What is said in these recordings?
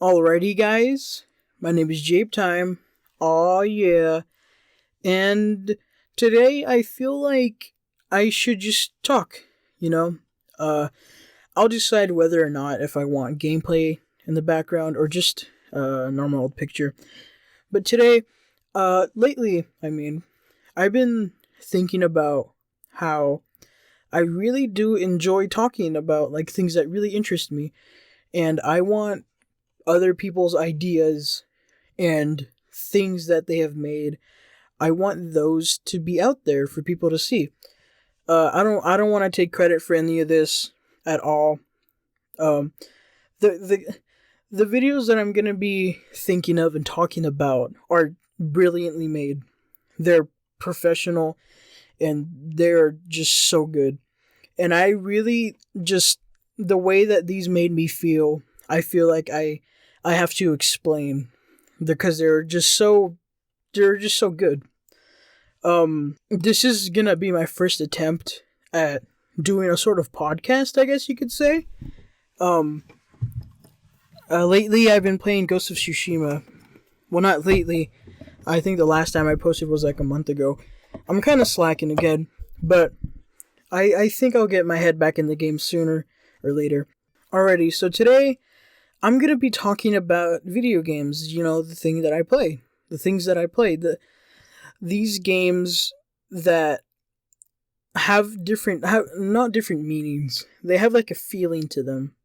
Alrighty, guys. My name is JabeTime. Aw, yeah. And today I feel like I should just talk, you know? I'll decide whether or not if I want gameplay in the background or just a normal old picture. But today, lately, I've been thinking about how I really do enjoy talking about, like, things that really interest me. And I want other people's ideas and things that they have made. I want those to be out there for people to see. I don't want to take credit for any of this at all. Um, the videos that I'm gonna be thinking of and talking about are brilliantly made. They're professional and they're just so good. And I really just the way that these made me feel, I feel like I have to explain because they're just so good. This is gonna be my first attempt at doing a sort of podcast, I guess you could say. Lately I've been playing Ghost of Tsushima. Well, not lately. I think the last time I posted was like a month ago. I'm kind of slacking again, but I think I'll get my head back in the game sooner or later. Alrighty, so today I'm going to be talking about video games, the things that I play. These games that have not different meanings. They have like a feeling to them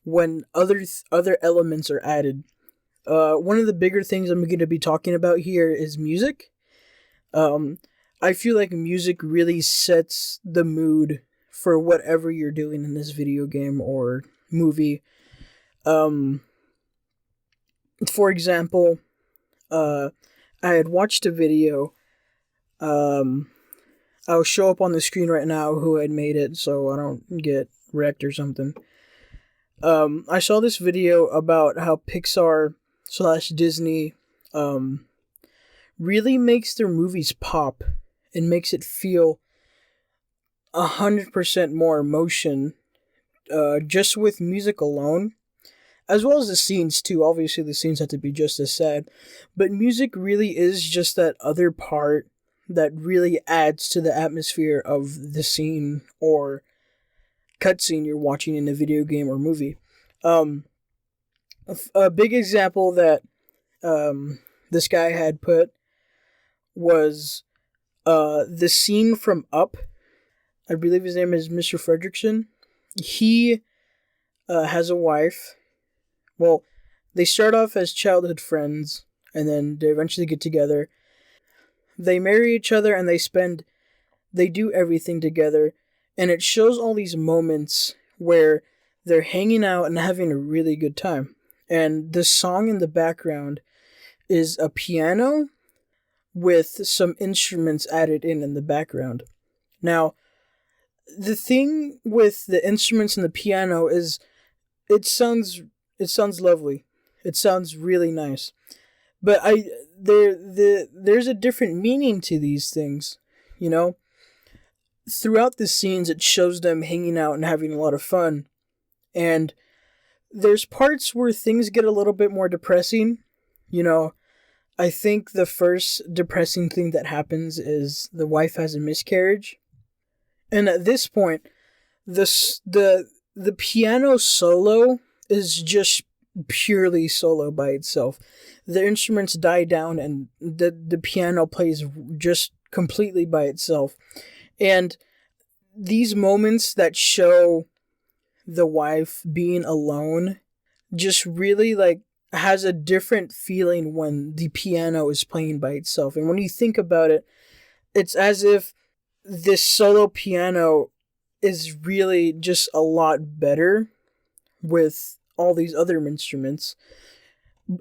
when other elements are added. One of the bigger things I'm going to be talking about here is music. I feel like music really sets the mood for whatever you're doing in this video game or movie. For example, I had watched a video. I'll show up on the screen right now who had made it so I don't get wrecked or something. I saw this video about how Pixar/Disney really makes their movies pop and makes it feel 100% more emotion just with music alone, as well as the scenes too. Obviously the scenes have to be just as sad, but music really is just that other part that really adds to the atmosphere of the scene or cutscene you're watching in a video game or movie. A big example that this guy had put was the scene from Up. I believe his name is Mr. Fredrickson. He has a wife. Well, they start off as childhood friends, and then they eventually get together. They marry each other, and they do everything together, and it shows all these moments where they're hanging out and having a really good time. And the song in the background is a piano with some instruments added in the background. Now, the thing with the instruments and the piano is it sounds lovely. It sounds really nice. But there's a different meaning to these things, Throughout the scenes it shows them hanging out and having a lot of fun. And there's parts where things get a little bit more depressing. I think the first depressing thing that happens is the wife has a miscarriage. And at this point, the piano solo is just purely solo by itself. The instruments die down and the piano plays just completely by itself. And these moments that show the wife being alone just really has a different feeling when the piano is playing by itself. And when you think about it, it's as if this solo piano is really just a lot better with all these other instruments.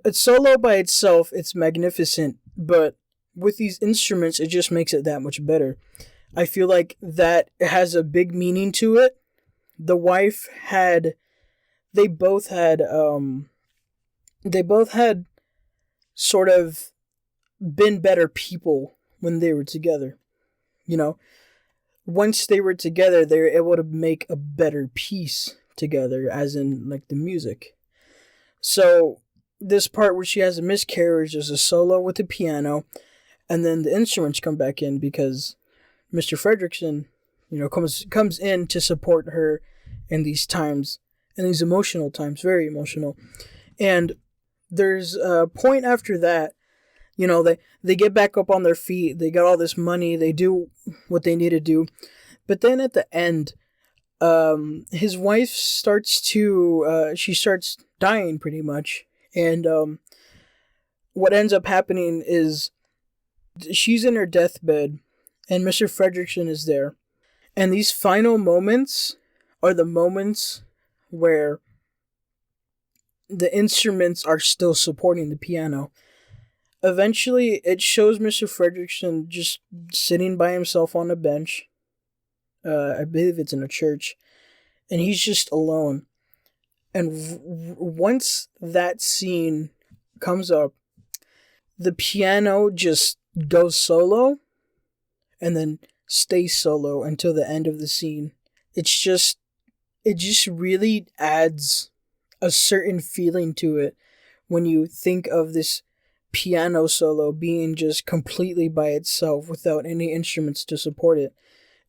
It's solo by itself, it's magnificent, but with these instruments, it just makes it that much better. I feel like that has a big meaning to it. The wife they both had sort of been better people when they were together. Once they were together, they were able to make a better piece together, as in the music. So this part where she has a miscarriage is a solo with the piano, and then the instruments come back in because Mr. Fredrickson, comes in to support her in these times, in these emotional times, very emotional. And there's a point after that, they get back up on their feet, they got all this money, they do what they need to do. But then at the end, his wife starts dying pretty much. And what ends up happening is she's in her deathbed and Mr. Fredrickson is there. And these final moments are the moments where the instruments are still supporting the piano. Eventually, it shows Mr. Fredrickson just sitting by himself on a bench. I believe it's in a church. And he's just alone. And once that scene comes up, the piano just goes solo and then stays solo until the end of the scene. It just really adds a certain feeling to it when you think of this piano solo being just completely by itself without any instruments to support it.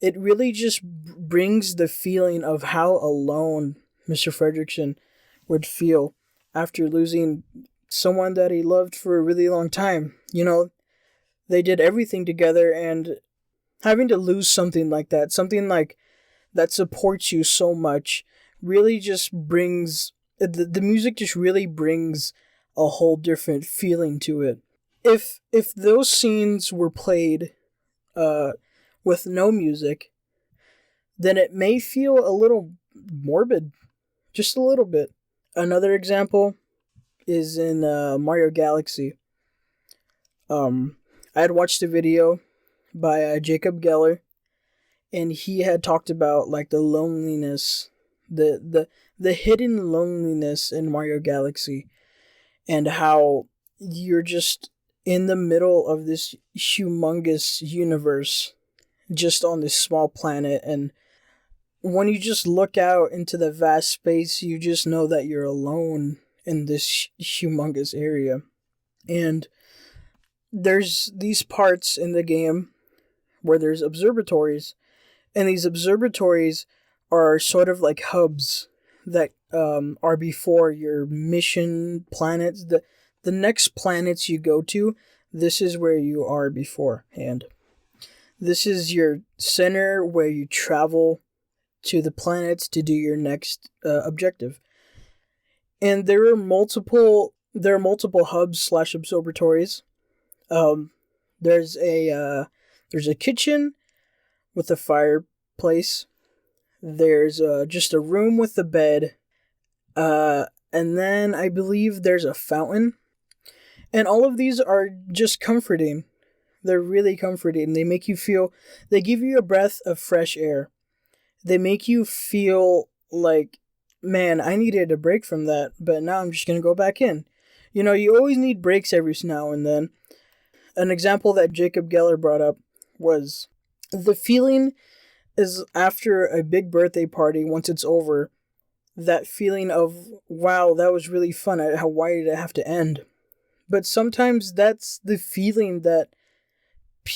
It really just brings the feeling of how alone Mr. Fredrickson would feel after losing someone that he loved for a really long time. They did everything together, and having to lose something like that, something like that supports you so much, really just brings the music just really brings a whole different feeling to it. If those scenes were played with no music, then it may feel a little morbid, just a little bit. Another example is in Mario Galaxy. I had watched a video by Jacob Geller, and he had talked about like the loneliness, the hidden loneliness in Mario Galaxy, and how you're just in the middle of this humongous universe, just on this small planet, and when you just look out into the vast space, you just know that you're alone in this humongous area. And there's these parts in the game where there's observatories, and these observatories are sort of like hubs that are before your mission planets. The next planets you go to, this is where you are beforehand. This is your center where you travel to the planets to do your next objective. And there are multiple hubs / observatories. There's a kitchen with a fireplace. There's just a room with a bed. And then I believe there's a fountain. And all of these are just comforting. They're really comforting. They give you a breath of fresh air. They make you feel like, man, I needed a break from that, but now I'm just going to go back in. You always need breaks every now and then. An example that Jacob Geller brought up was the feeling is after a big birthday party, once it's over, that feeling of, wow, that was really fun. Why did it have to end? But sometimes that's the feeling that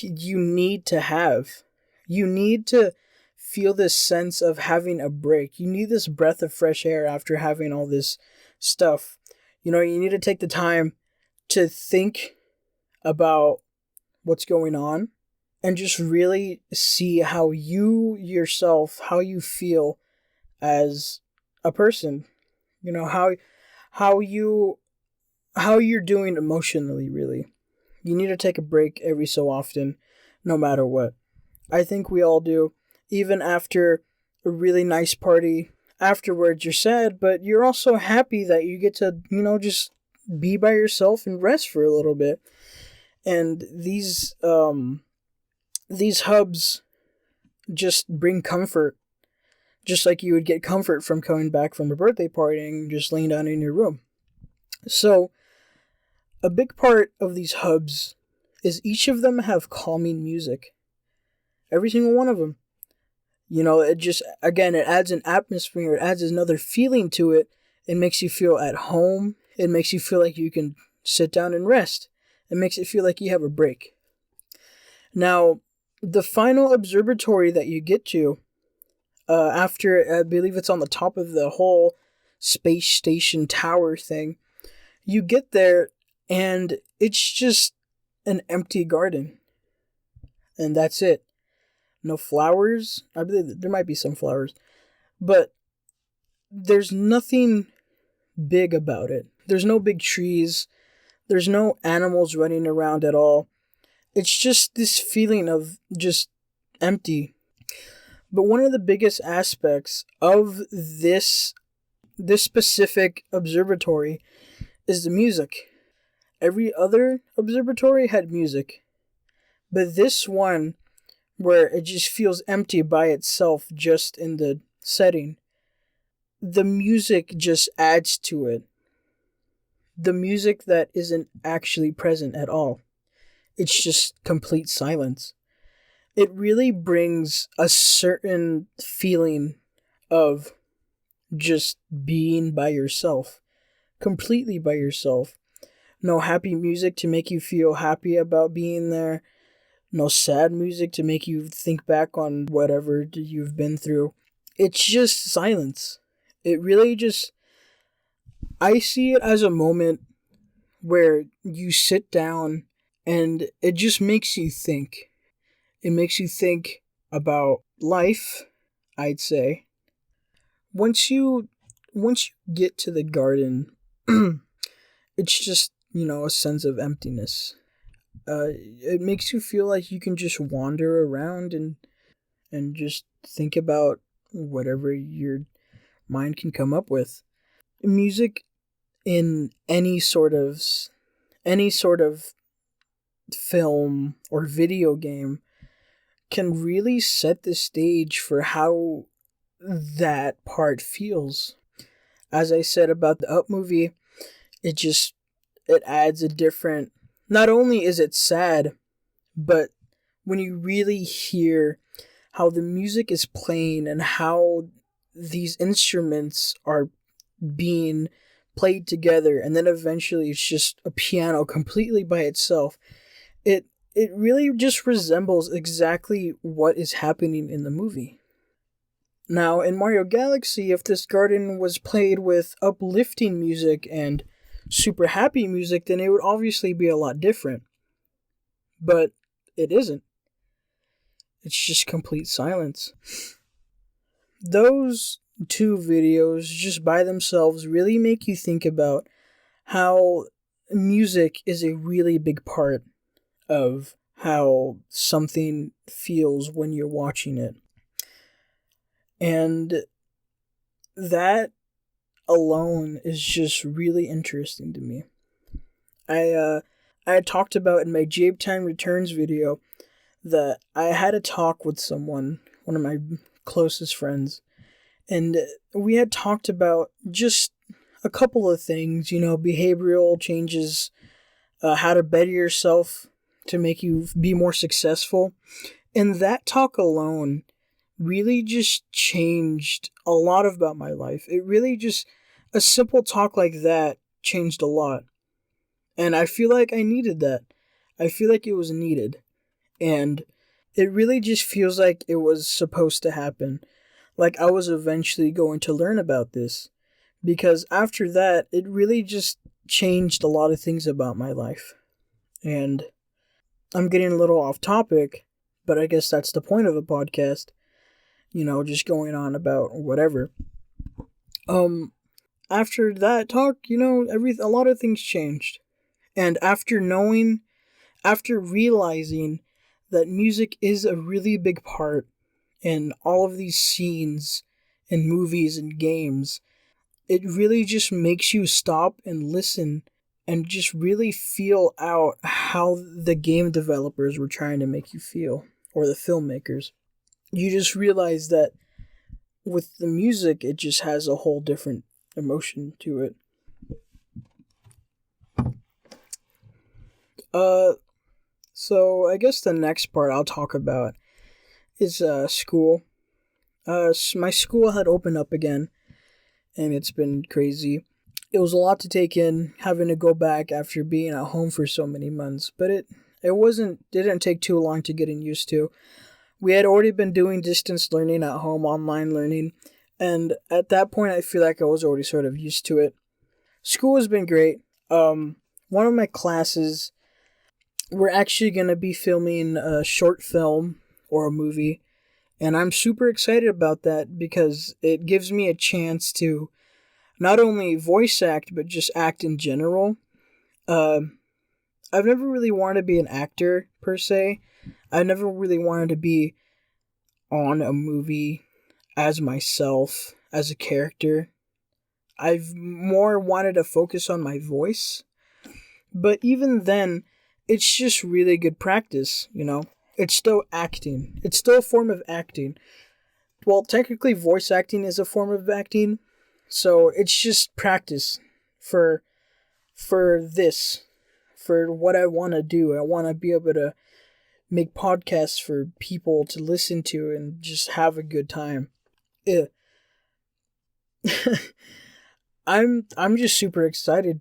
you need to have. You need to feel this sense of having a break. You need this breath of fresh air after having all this stuff. You need to take the time to think about what's going on and just really see how you yourself, how you feel as a person. How you're doing emotionally, really. You need to take a break every so often, no matter what. I think we all do. Even after a really nice party, afterwards you're sad, but you're also happy that you get to, just be by yourself and rest for a little bit. And these hubs just bring comfort, just like you would get comfort from coming back from a birthday party and just laying down in your room. So, a big part of these hubs is each of them have calming music. Every single one of them. It just, again, it adds an atmosphere, it adds another feeling to it. It makes you feel at home. It makes you feel like you can sit down and rest. It makes it feel like you have a break. Now, the final observatory that you get to, after, I believe it's on the top of the whole space station tower thing, you get there and it's just an empty garden. And that's it. No flowers. I believe there might be some flowers. But there's nothing big about it. There's no big trees. There's no animals running around at all. It's just this feeling of just empty. But one of the biggest aspects of this specific observatory is the music. Every other observatory had music. But this one, where it just feels empty by itself just in the setting, the music just adds to it. The music that isn't actually present at all. It's just complete silence. It really brings a certain feeling of just being by yourself. Completely by yourself. No happy music to make you feel happy about being there. No sad music to make you think back on whatever you've been through. It's just silence. It really just... I see it as a moment where you sit down and it just makes you think. It makes you think about life, I'd say. Once you get to the garden, it's just, a sense of emptiness. It makes you feel like you can just wander around and just think about whatever your mind can come up with. Music in any sort of film or video game can really set the stage for how that part feels. As I said about the Up movie, it adds a different... Not only is it sad, but when you really hear how the music is playing and how these instruments are being played together, and then eventually it's just a piano completely by itself, it really just resembles exactly what is happening in the movie. Now, in Mario Galaxy, if this garden was played with uplifting music and super happy music, then it would obviously be a lot different. But it isn't. It's just complete silence. Those two videos, just by themselves, really make you think about how music is a really big part of how something feels when you're watching it. And that alone is just really interesting to me. I had talked about in my JabeTime Returns video that I had a talk with someone, one of my closest friends, and we had talked about just a couple of things, behavioral changes, how to better yourself to make you be more successful. And that talk alone really just changed a lot about my life. It really just... A simple talk like that changed a lot. And I feel like I needed that. I feel like it was needed. And it really just feels like it was supposed to happen. Like I was eventually going to learn about this. Because after that, it really just changed a lot of things about my life. And I'm getting a little off topic, but I guess that's the point of a podcast. Just going on about whatever. After that talk, a lot of things changed. And after realizing that music is a really big part in all of these scenes in movies and games, it really just makes you stop and listen and just really feel out how the game developers were trying to make you feel, or the filmmakers. You just realize that with the music, it just has a whole different emotion to it. So I guess the next part I'll talk about is school. My school had opened up again, and it's been crazy. It was a lot to take in, having to go back after being at home for so many months, but it didn't take too long to getting used to. We had already been doing distance learning at home, online learning, and at that point I feel like I was already sort of used to it. School has been great. One of my classes, we're actually going to be filming a short film or a movie, and I'm super excited about that because it gives me a chance to not only voice act, but just act in general. I've never really wanted to be an actor, per se. I never really wanted to be on a movie as myself, as a character. I've more wanted to focus on my voice. But even then, it's just really good practice, you know? It's still acting. It's still a form of acting. Well, technically, voice acting is a form of acting. So it's just practice for this, for what I want to do. I want to be able to make podcasts for people to listen to and just have a good time. Yeah. I'm just super excited.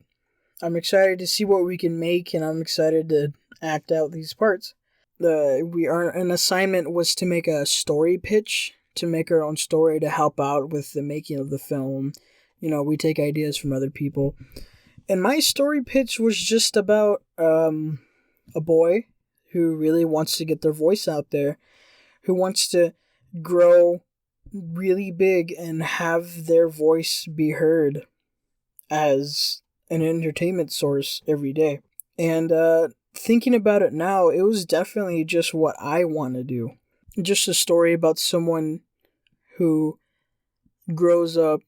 I'm excited to see what we can make, and I'm excited to act out these parts. An assignment was to make a story pitch, to make our own story to help out with the making of the film. You know, we take ideas from other people. And my story pitch was just about a boy who really wants to get their voice out there, who wants to grow really big and have their voice be heard as an entertainment source every day. And thinking about it now, it was definitely just what I want to do. Just a story about someone who grows up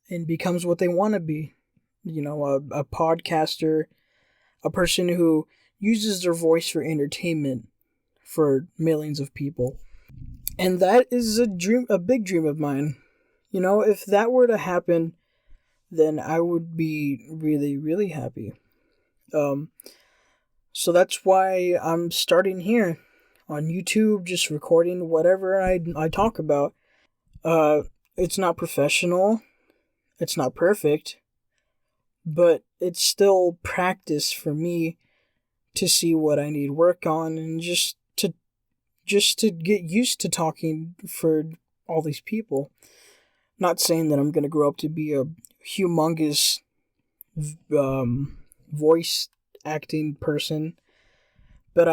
and becomes what they want to be. You know, a podcaster, a person who uses their voice for entertainment for millions of people. And that is a big dream of mine. You know, if that were to happen, then I would be really, really happy. So that's why I'm starting here on YouTube, just recording whatever I talk about. It's not professional. It's not perfect. But it's still practice for me to see what I need work on and just to get used to talking for all these people. Not saying that I'm going to grow up to be a humongous voice acting person, but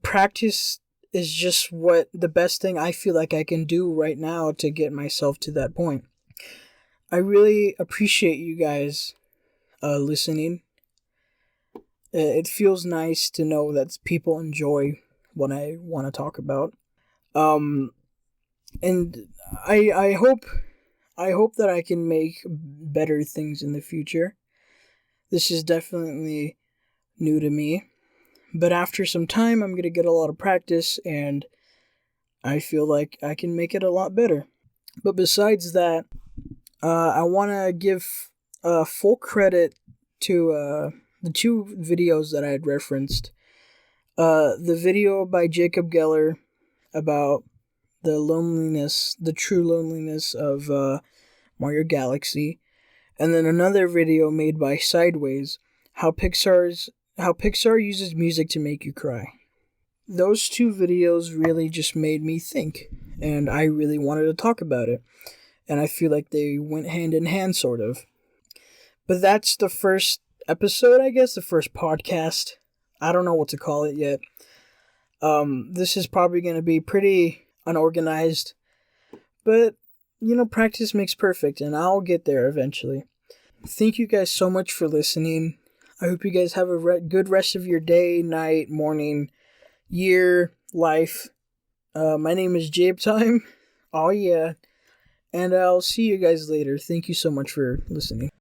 practice is just what the best thing I feel like I can do right now to get myself to that point. I really appreciate you guys listening. It feels nice to know that people enjoy what I want to talk about. And I hope that I can make better things in the future. This is definitely new to me, but after some time I'm going to get a lot of practice and I feel like I can make it a lot better. But besides that, I want to give full credit to the two videos that I had referenced. The video by Jacob Geller about the true loneliness of Mario Galaxy, and then another video made by Sideways, how Pixar uses music to make you cry. Those two videos really just made me think, and I really wanted to talk about it. And I feel like they went hand in hand, sort of. But that's the first episode, I guess, the first podcast. I don't know what to call it yet. This is probably going to be pretty unorganized. But, you know, practice makes perfect, and I'll get there eventually. Thank you guys so much for listening. I hope you guys have a good rest of your day, night, morning, year, life. My name is JabeTime. Oh, yeah. And I'll see you guys later. Thank you so much for listening.